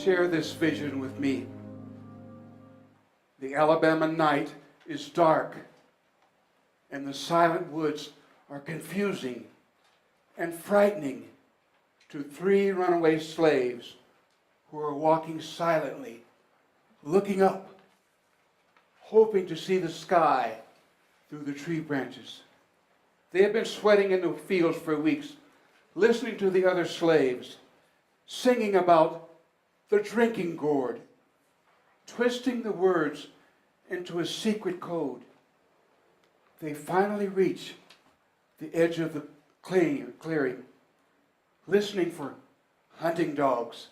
Share this vision with me. The Alabama night is dark, and the silent woods are confusing and frightening to 3 runaway slaves who are walking silently, looking up, hoping to see the sky through the tree branches. They have been sweating in the fields for weeks, listening to the other slaves, singing about the drinking gourd, twisting the words into a secret code. They finally reach the edge of the clearing, listening for hunting dogs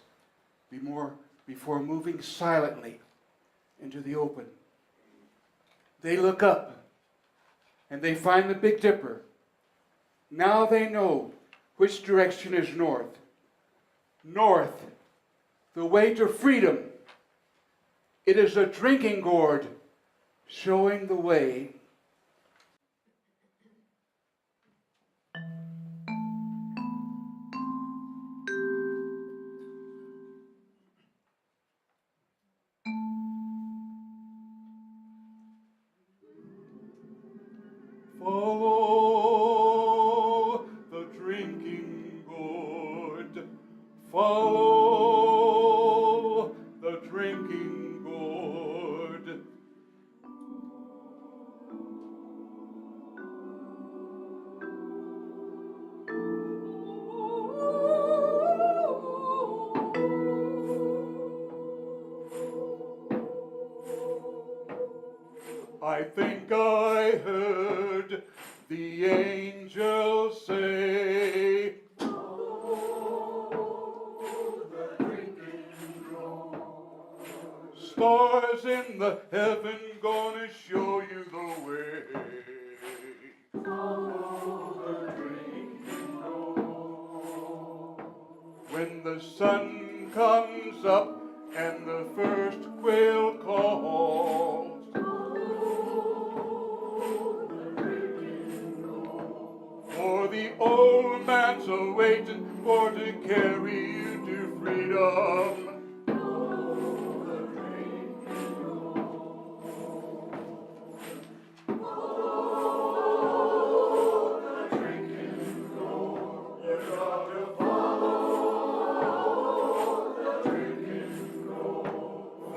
before moving silently into the open. They look up and they find the Big Dipper. Now they know which direction is north. North, the way to freedom. It is a drinking gourd showing the way. Follow the drinking gourd. Follow the drinking gourd. I think I heard the angel say, stars in the heaven gonna show you the way. When the sun comes up and the first quail calls, for the old man's a-waiting for to carry you to freedom.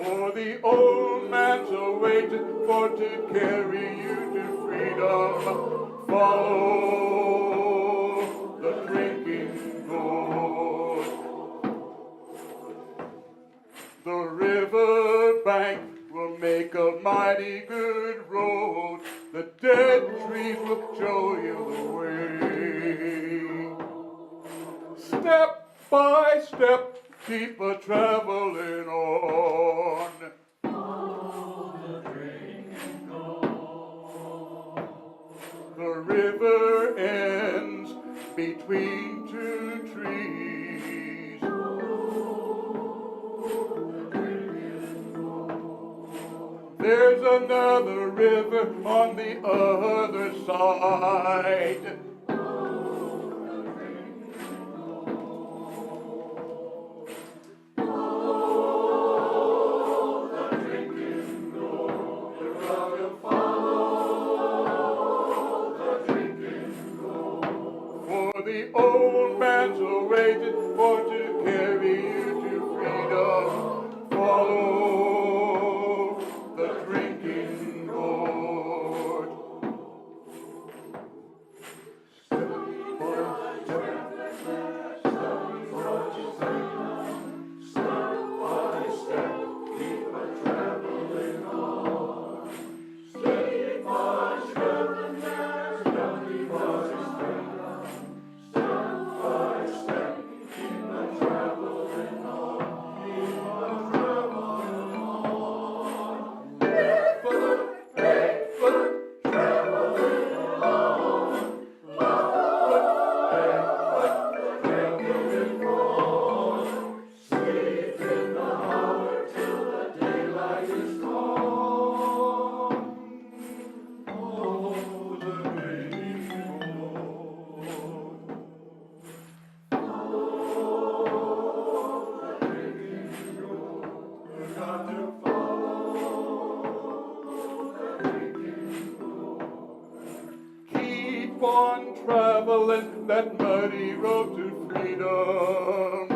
For the old man's a-waiting for to carry you to freedom. Follow the drinking gourd. The river bank will make a mighty good road. The dead trees will show you the way. Step by step, keep a traveling on. The river ends between 2 trees. There's another river on the other side. The old man's a-waiting for to carry you to freedom. Follow the drinking gourd. Step by step, step by step, keep a traveling on. Step by step, step by step. Step on traveling that muddy road to freedom.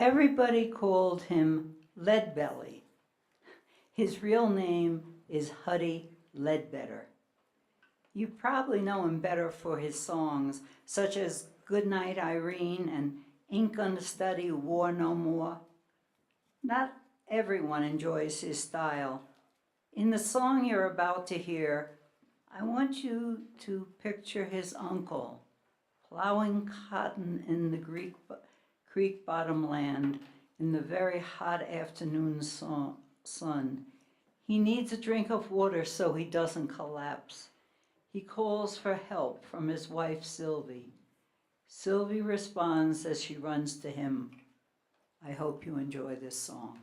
Everybody called him Leadbelly. His real name is Huddy Ledbetter. You probably know him better for his songs, such as Goodnight Irene and Ink on the Study, War No More. Not everyone enjoys his style. In the song you're about to hear, I want you to picture his uncle plowing cotton in the creek bottom land in the very hot afternoon sun. He needs a drink of water so he doesn't collapse. He calls for help from his wife, Sylvie. Sylvie responds as she runs to him. I hope you enjoy this song.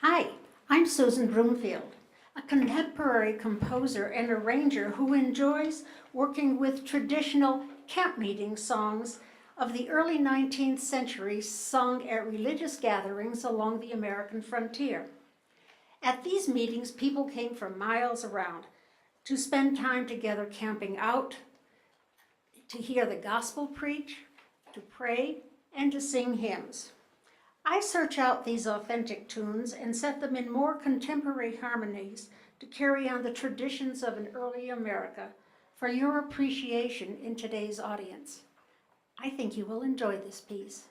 Hi, I'm Susan Broomfield, a contemporary composer and arranger who enjoys working with traditional camp meeting songs of the early 19th century sung at religious gatherings along the American frontier. At these meetings, people came from miles around to spend time together camping out, to hear the gospel preach, to pray, and to sing hymns. I search out these authentic tunes and set them in more contemporary harmonies to carry on the traditions of an early America for your appreciation in today's audience. I think you will enjoy this piece.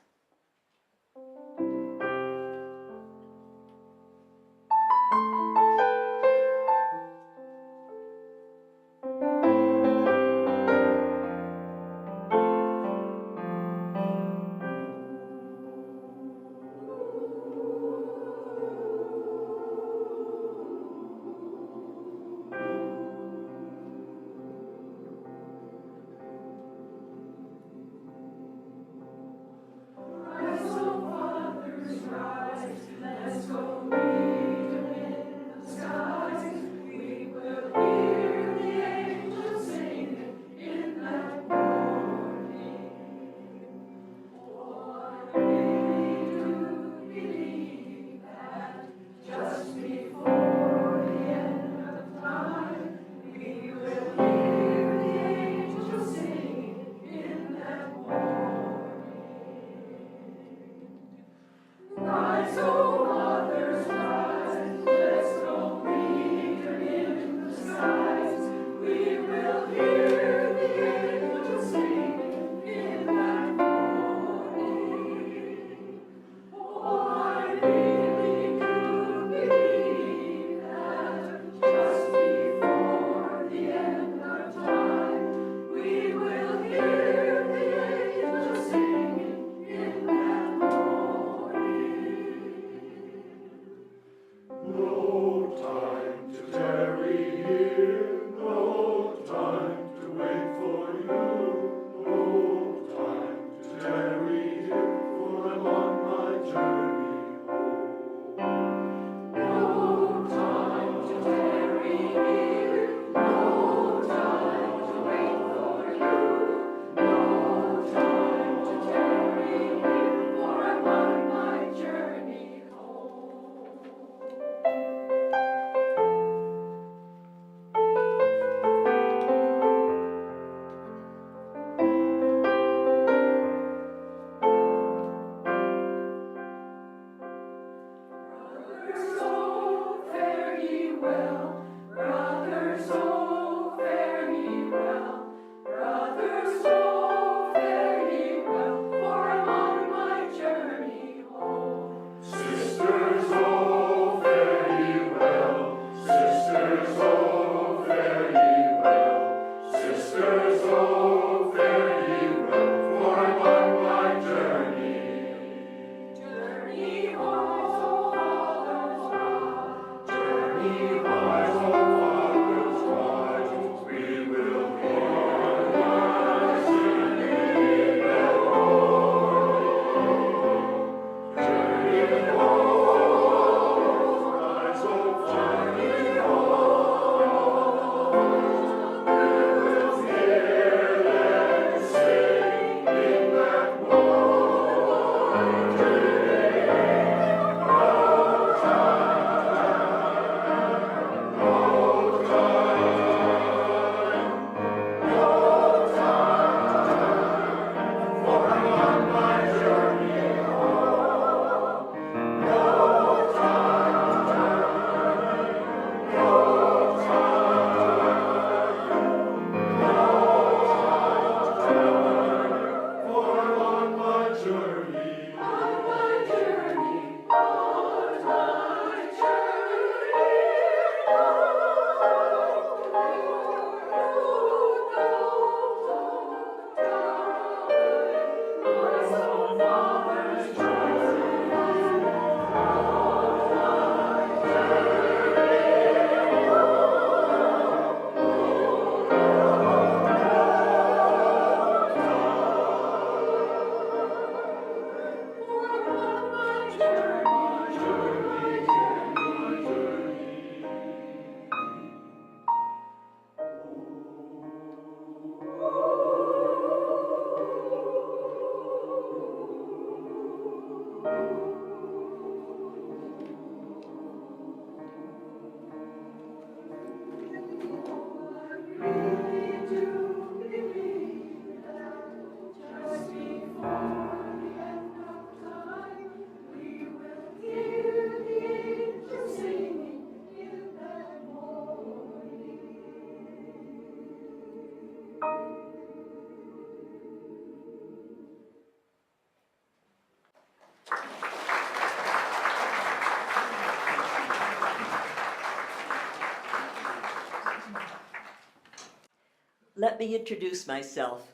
Let me introduce myself.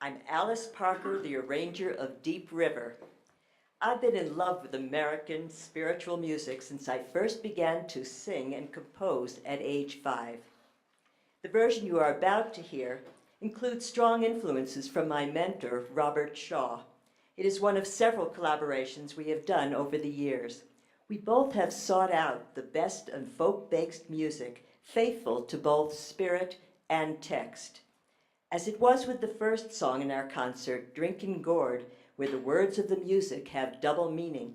I'm Alice Parker, the arranger of Deep River. I've been in love with American spiritual music since I first began to sing and compose at age 5. The version you are about to hear includes strong influences from my mentor, Robert Shaw. It is one of several collaborations we have done over the years. We both have sought out the best of folk-based music, faithful to both spirit and text. As it was with the first song in our concert, Drinkin' Gourd, where the words of the music have double meaning,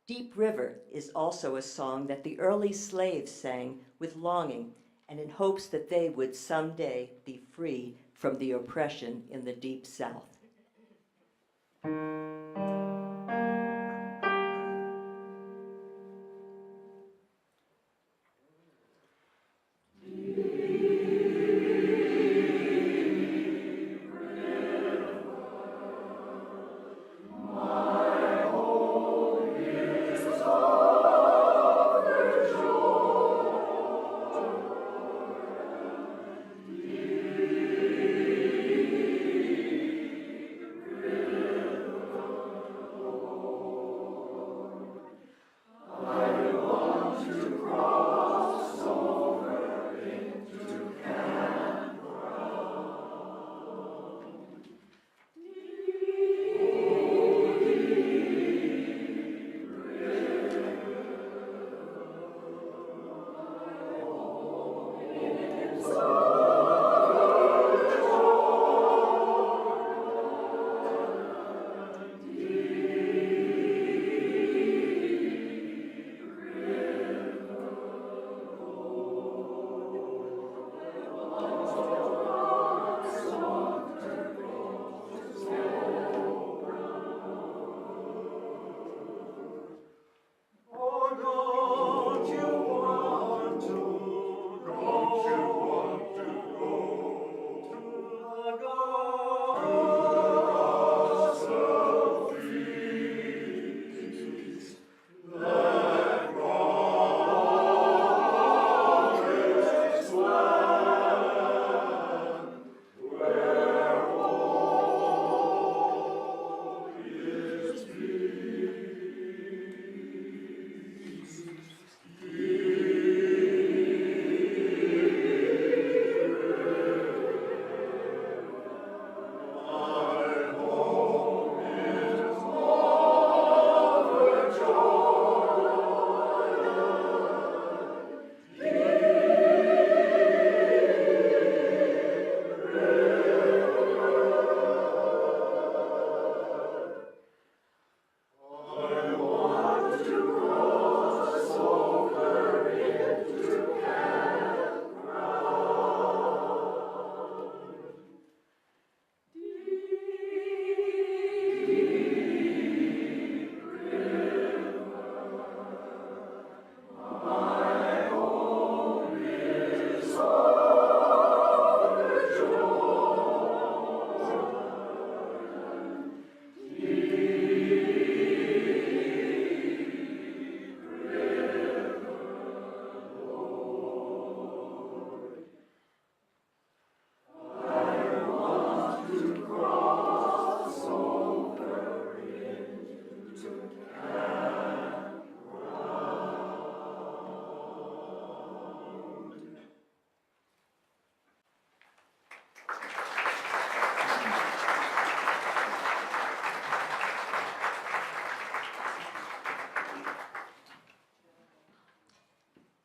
Deep River is also a song that the early slaves sang with longing and in hopes that they would someday be free from the oppression in the Deep South.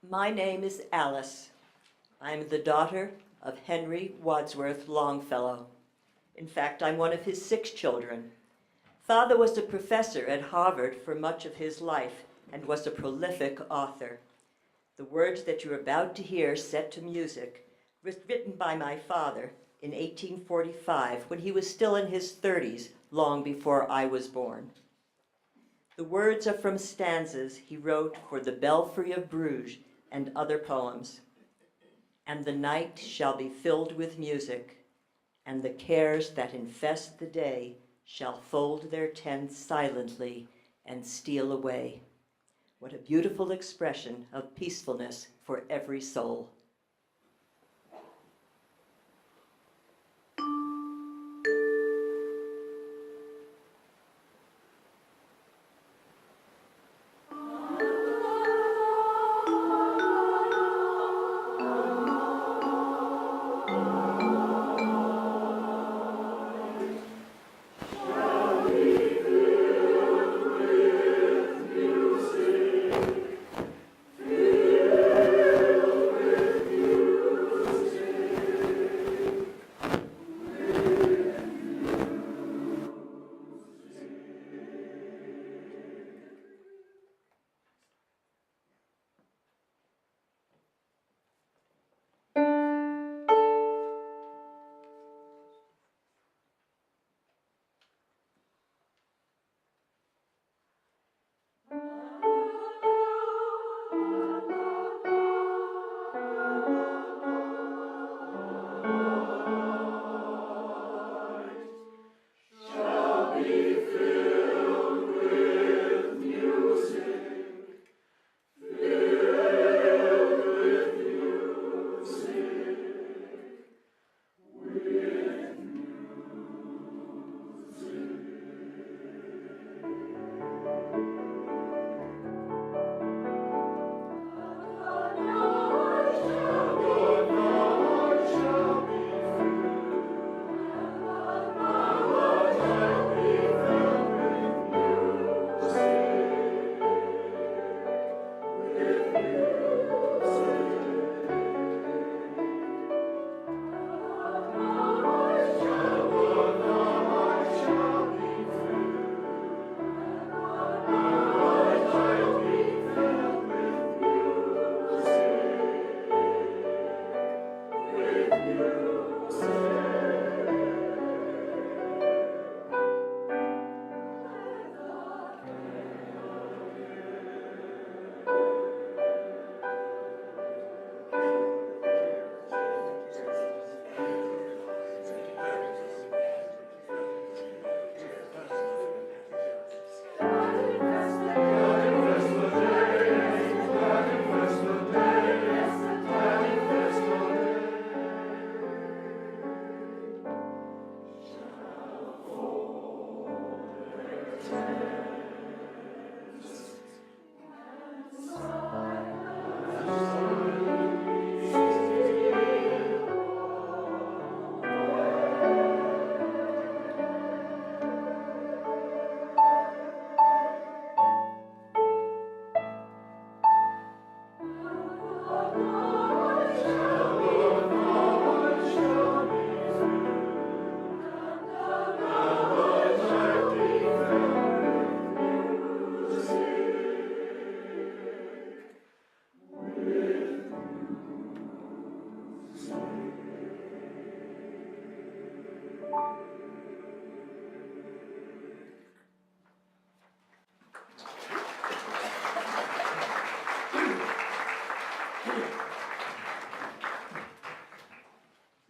My name is Alice. I'm the daughter of Henry Wadsworth Longfellow. In fact, I'm one of his 6 children. Father was a professor at Harvard for much of his life and was a prolific author. The words that you're about to hear set to music was written by my father in 1845 when he was still in his 30s, long before I was born. The words are from stanzas he wrote for the Belfry of Bruges and other poems. And the night shall be filled with music, and the cares that infest the day shall fold their tents silently and steal away. What a beautiful expression of peacefulness for every soul.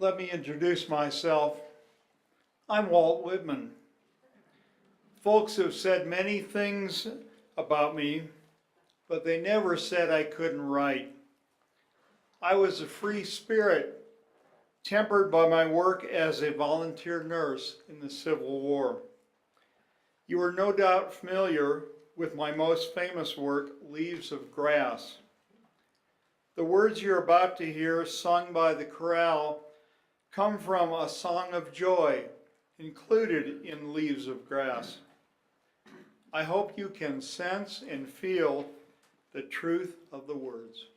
let me introduce myself. I'm Walt Whitman. Folks have said many things about me, but they never said I couldn't write. I was a free spirit, tempered by my work as a volunteer nurse in the Civil War. You are no doubt familiar with my most famous work, Leaves of Grass. The words you're about to hear, sung by the chorale, come from a song of joy included in Leaves of Grass. I hope you can sense and feel the truth of the words.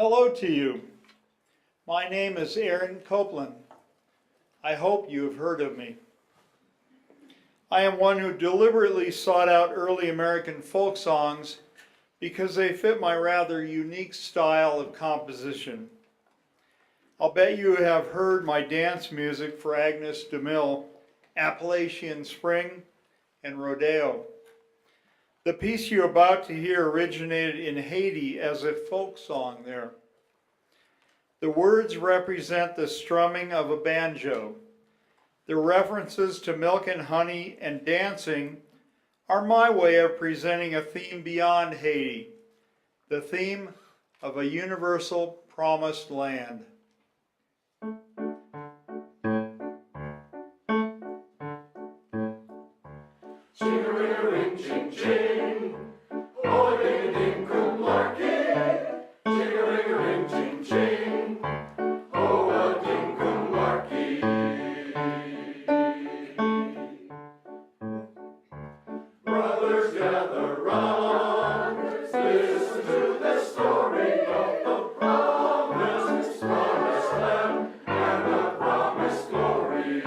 Hello to you. My name is Aaron Copeland. I hope you have heard of me. I am one who deliberately sought out early American folk songs because they fit my rather unique style of composition. I'll bet you have heard my dance music for Agnes DeMille, Appalachian Spring, and Rodeo. The piece you're about to hear originated in Haiti as a folk song there. The words represent the strumming of a banjo. The references to milk and honey and dancing are my way of presenting a theme beyond Haiti, the theme of a universal promised land. Ching-a-ring-a-ring, ching-ching, oh, ding-a-ding, cum-larky. Ching-a-ring-a-ring, ching-ching, oh, a ding, cum-larky. Brothers gather round, listen to the story of the promised land and the promised glory.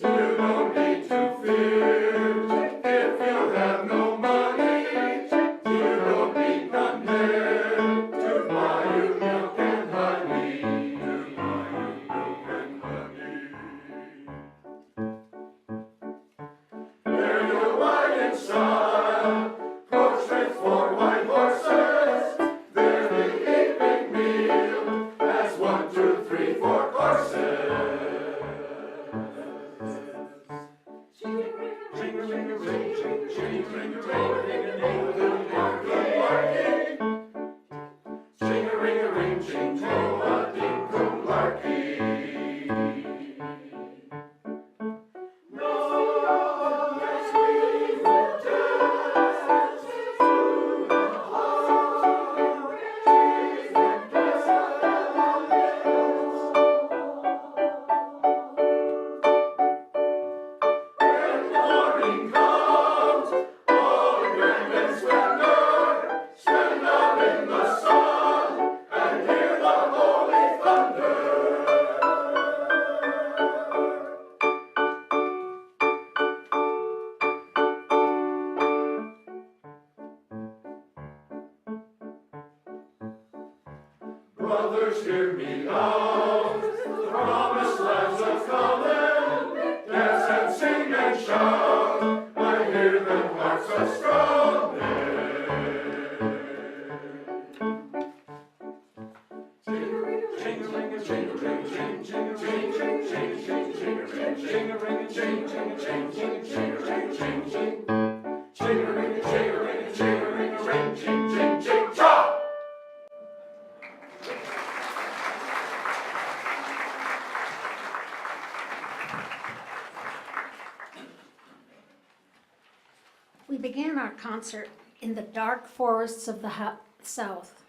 You don't need to fear if you have no money. You don't need none there to buy you milk and honey. To buy you milk and honey. There you'll ride in style, coachmen for white horses. There's the evening meal, that's 1, 2, 3, 4 courses. Ching-a-ring-a-ring, ching, oh, a ding, cum-larky. No, yes, we will dance to the heart, and dance along the When morning comes, all in grand and splendor, stand up in the sun and hear the holy thunder. Brothers, hear me out, the promised lands are coming. Dance and sing and shout, I hear them hearts are strong there. We began our concert in the dark forests of the South,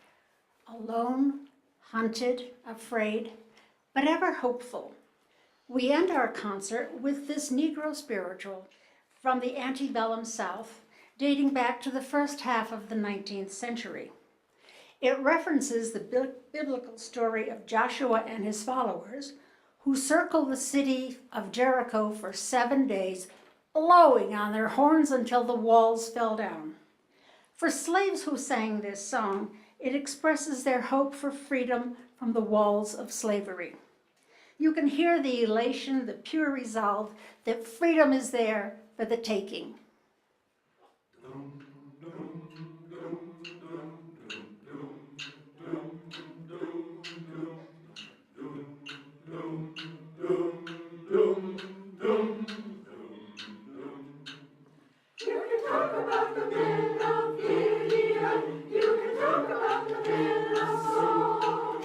alone, hunted, afraid, but ever hopeful. We end our concert with this Negro spiritual from the antebellum South, dating back to the first half of the 19th century. It references the biblical story of Joshua and his followers, who circled the city of Jericho for 7 days, blowing on their horns until the walls fell down. For slaves who sang this song, it expresses their hope for freedom from the walls of slavery. You can hear the elation, the pure resolve that freedom is there for the taking. You can talk about the men of Gideon, you can talk about the men of Saul,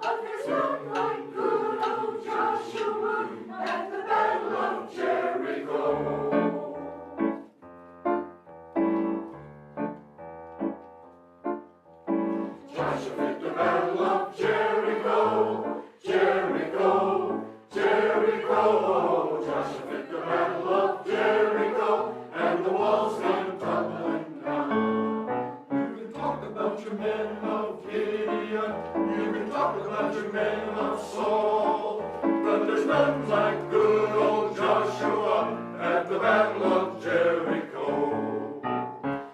but there's none like good old Joshua at the Battle of Jericho. Joshua at the Battle of Jericho, Jericho, Jericho. Joshua at the Battle of Jericho, and the walls came tumbling down. You can talk about your men of Gideon. You can talk about your men of soul, but there's none like good old Joshua at the Battle of Jericho.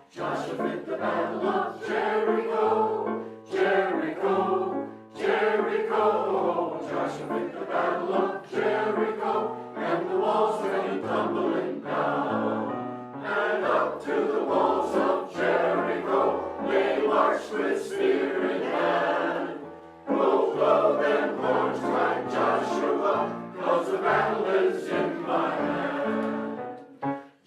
Joshua fit the Battle of Jericho, Jericho, Jericho. Joshua fit the Battle of Jericho, and the walls came tumbling down. And up to the walls of Jericho they marched with spear in hand. Go blow them horns, cried Joshua, 'cause the battle is in my hand.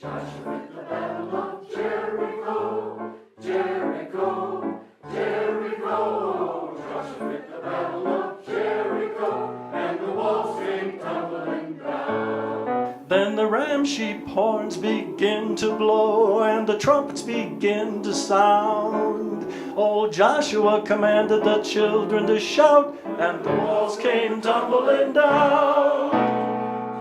Joshua fit the Battle of Jericho, Jericho, Jericho. Joshua fit the Battle of Jericho, and the walls came tumbling down. Then the ram sheep horns begin to blow, and the trumpets begin to sound. Old Joshua commanded the children to shout, and the walls came tumbling down.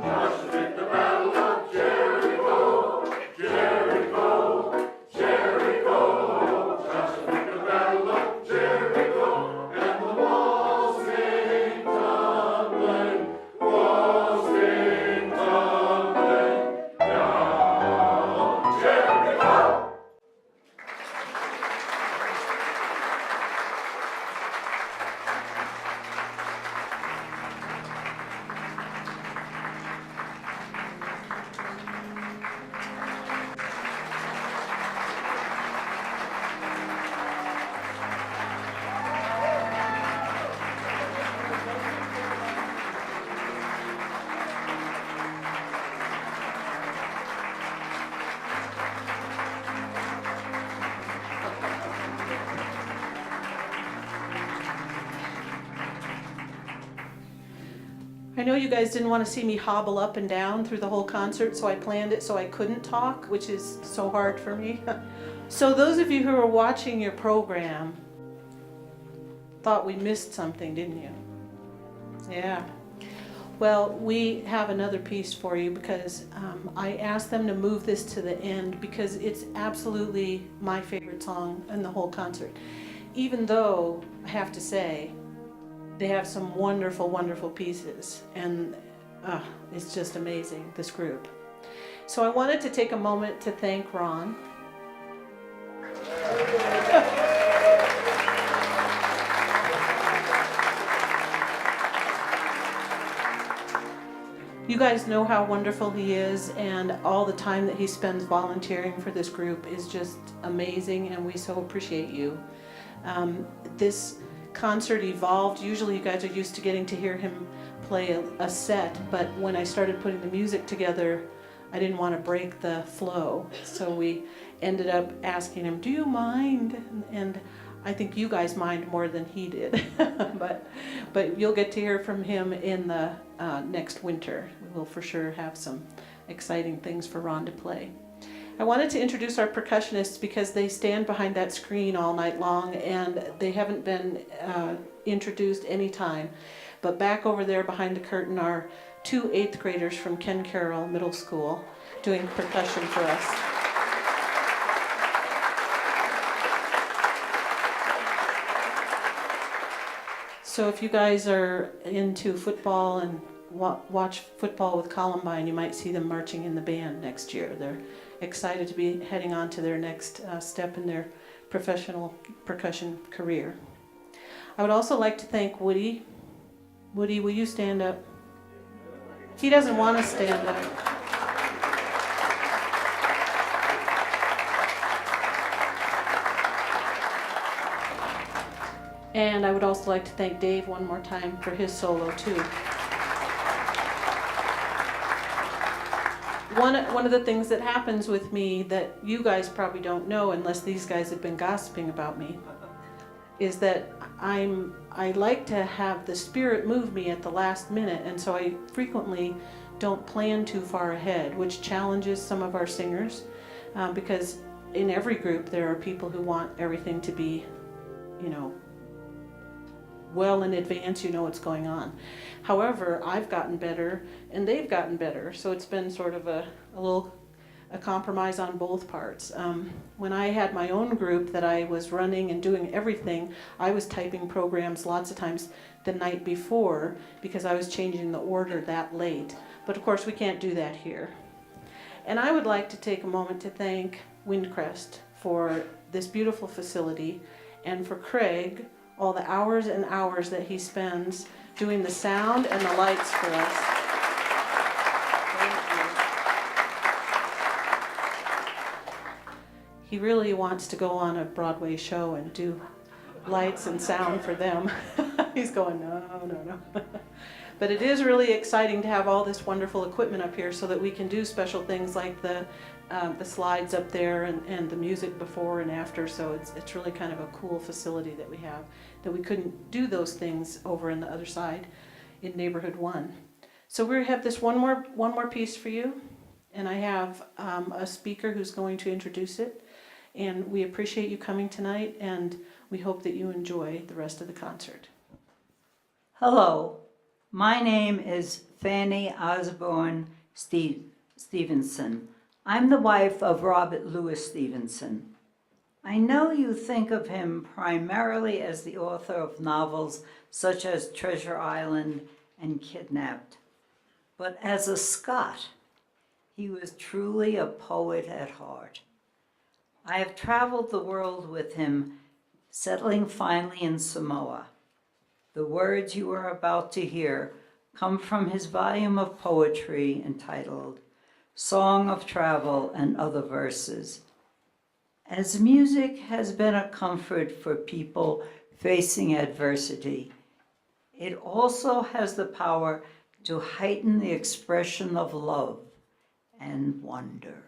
Joshua fit the Battle of Jericho, Jericho, Jericho. Joshua fit the Battle of Jericho, and the walls came tumbling, walls came tumbling down. Jericho! I know you guys didn't want to see me hobble up and down through the whole concert, so I planned it so I couldn't talk, which is so hard for me. So those of you who are watching your program thought we missed something, didn't you? Yeah. Well, we have another piece for you because I asked them to move this to the end because it's absolutely my favorite song in the whole concert. Even though, I have to say, they have some wonderful, wonderful pieces, and it's just amazing, this group. So I wanted to take a moment to thank Ron. You guys know how wonderful he is, and all the time that he spends volunteering for this group is just amazing, and we so appreciate you. This concert evolved. Usually you guys are used to getting to hear him play a set, but when I started putting the music together, I didn't want to break the flow. So we ended up asking him, do you mind? And I think you guys mind more than he did. but you'll get to hear from him in the next winter. We'll for sure have some exciting things for Ron to play. I wanted to introduce our percussionists because they stand behind that screen all night long and they haven't been introduced any time. But back over there behind the curtain are 2 8th graders from Ken Carroll Middle School doing percussion for us. So if you guys are into football and watch football with Columbine, you might see them marching in the band next year. They're excited to be heading on to their next step in their professional percussion career. I would also like to thank Woody. Woody, will you stand up? He doesn't want to stand up. And I would also like to thank Dave one more time for his solo too. One of the things that happens with me that you guys probably don't know unless these guys have been gossiping about me is that I like to have the spirit move me at the last minute, and so I frequently don't plan too far ahead, which challenges some of our singers because in every group there are people who want everything to be, well in advance, what's going on. However, I've gotten better and they've gotten better, so it's been sort of a little a compromise on both parts. When I had my own group that I was running and doing everything, I was typing programs lots of times the night before because I was changing the order that late. But of course we can't do that here. And I would like to take a moment to thank Windcrest for this beautiful facility, and for Craig, all the hours and hours that he spends doing the sound and the lights for us. Thank you. He really wants to go on a Broadway show and do lights and sound for them. He's going, no. But it is really exciting to have all this wonderful equipment up here so that we can do special things like the slides up there and the music before and after. So it's really kind of a cool facility that we have, that we couldn't do those things over in the other side in Neighborhood 1. So we have this one more piece for you, and I have a speaker who's going to introduce it. And we appreciate you coming tonight, and we hope that you enjoy the rest of the concert. Hello, my name is Fanny Osborne Stevenson. I'm the wife of Robert Louis Stevenson. I know you think of him primarily as the author of novels such as Treasure Island and Kidnapped, but as a Scot, he was truly a poet at heart. I have traveled the world with him, settling finally in Samoa. The words you are about to hear come from his volume of poetry entitled Song of Travel and Other Verses. As music has been a comfort for people facing adversity, it also has the power to heighten the expression of love and wonder.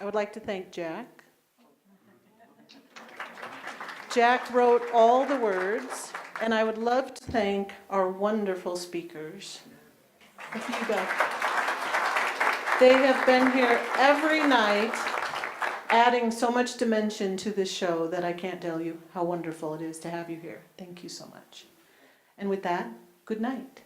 I would like to thank Jack. Jack wrote all the words, and I would love to thank our wonderful speakers. A few guys. They have been here every night, adding so much dimension to this show that I can't tell you how wonderful it is to have you here. Thank you so much. And with that, good night.